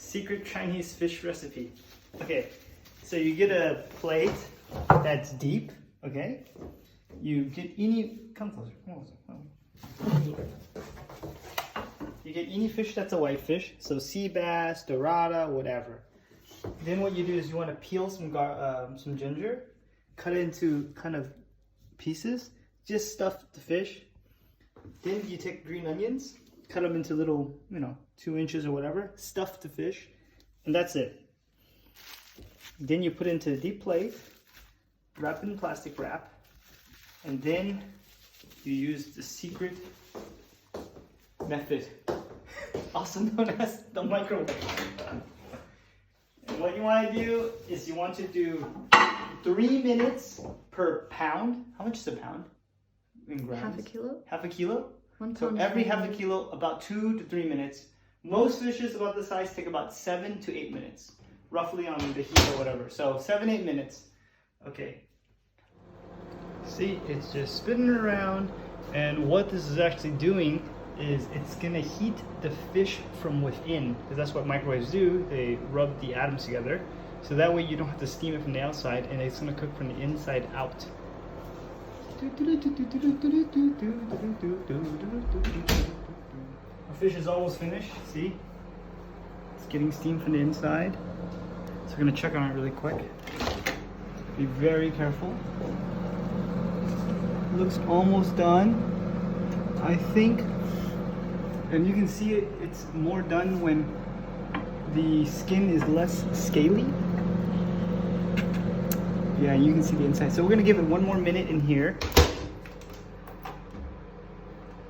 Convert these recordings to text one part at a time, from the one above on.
Secret Chinese fish recipe. Okay, so you get a plate that's deep, okay? You get any, come closer, come closer. You get any fish that's a white fish, so sea bass, dorada, whatever. Then what you do is you want to peel some ginger, cut it into kind of pieces, just stuff the fish. Then you take green onions, cut them into little, 2 inches or whatever, stuff the fish, and that's it. Then you put it into a deep plate, wrap it in plastic wrap, and then you use the secret method, also known as the microwave. And what you want to do is you want to do 3 minutes per pound. How much is a pound in grams? Half a kilo. Half a kilo? 1 So pound. every half a kilo, about 2 to 3 minutes. Most fishes about this size take about 7 to 8 minutes, roughly on the heat or whatever. So 7-8 minutes. Okay. See, it's just spinning around, and what this is actually doing is it's gonna heat the fish from within, because that's what microwaves do. They rub the atoms together, so that way you don't have to steam it from the outside, and it's gonna cook from the inside out. Our fish is almost finished. See, it's getting steam from the inside. So we're gonna check on it really quick. Be very careful. Looks almost done, I think. And you can see it's more done when the skin is less scaly. Yeah, you can see the inside. So we're gonna give it 1 more minute in here,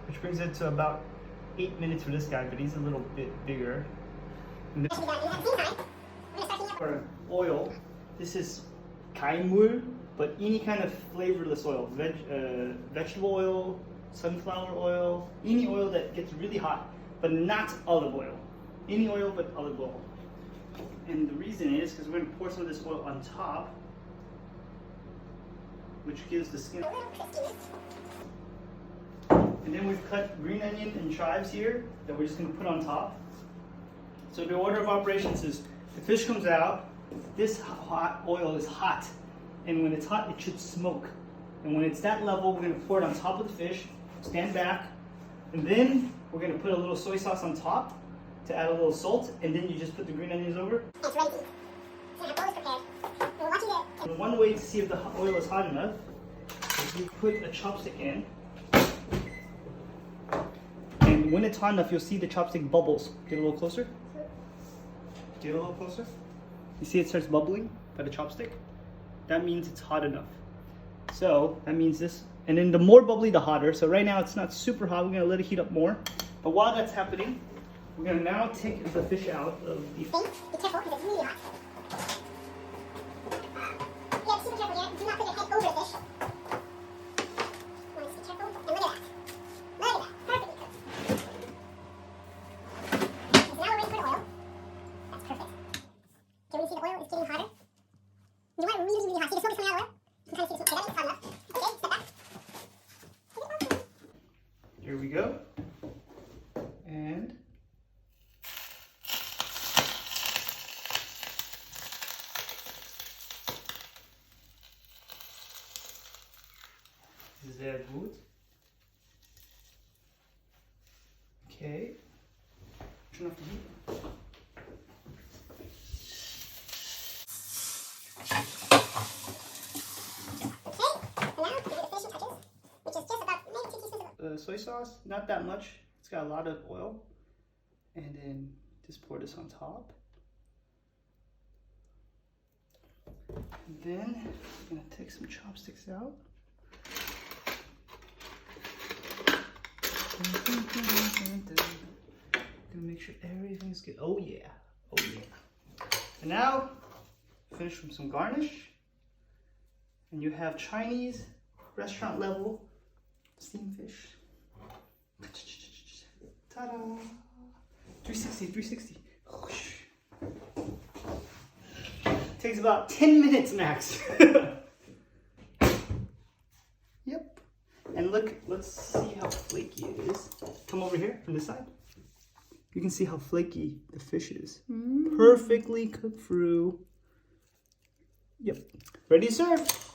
which brings it to about 8 minutes for this guy, but he's a little bit bigger. And this for oil, this is kaimul, but any kind of flavorless oil, vegetable oil, sunflower oil, any oil that gets really hot, but not olive oil. Any oil but olive oil. And the reason is because we're going to pour some of this oil on top, which gives the skin. And then we've cut green onion and chives here that we're just going to put on top. So the order of operations is the fish comes out, this hot oil is hot, and when it's hot it should smoke. And when it's that level, we're going to pour it on top of the fish, stand back, and then we're going to put a little soy sauce on top to add a little salt, and then you just put the green onions over. It's ready to eat. So the oil is prepared. We're watching it. And one way to see if the oil is hot enough is you put a chopstick in, and when it's hot enough, you'll see the chopstick bubbles. Get a little closer. Get a little closer. You see it starts bubbling by the chopstick? That means it's hot enough. So that means this, and then the more bubbly, the hotter. So right now it's not super hot. We're gonna let it heat up more. But while that's happening, we're gonna now take the fish out of the. Be careful because it's really hot. Yeah, be super careful here. Do not put your head over the fish. You want to be careful. And look at that. Look at that. Perfectly cooked. Okay, so now we're ready for the oil. That's perfect. Can we see the oil is getting hotter? You want it really, really hot. See the smoke is coming out of the oil? You can kind of see the smoke. Okay, that means it's hot enough. Okay, step back. Here we go. And sehr gut. Okay. Turn off the heat. Soy sauce, not that much. It's got a lot of oil. And then just pour this on top. And then I'm gonna take some chopsticks out. Gonna make sure everything's good. Oh yeah, oh yeah. And now, finish with some garnish. And you have Chinese restaurant level steamed fish. Ta-da! 360, 360. Takes about 10 minutes max. Yep. And look, let's see how flaky it is. Come over here from this side. You can see how flaky the fish is. perfectly cooked through. Yep. Ready to serve.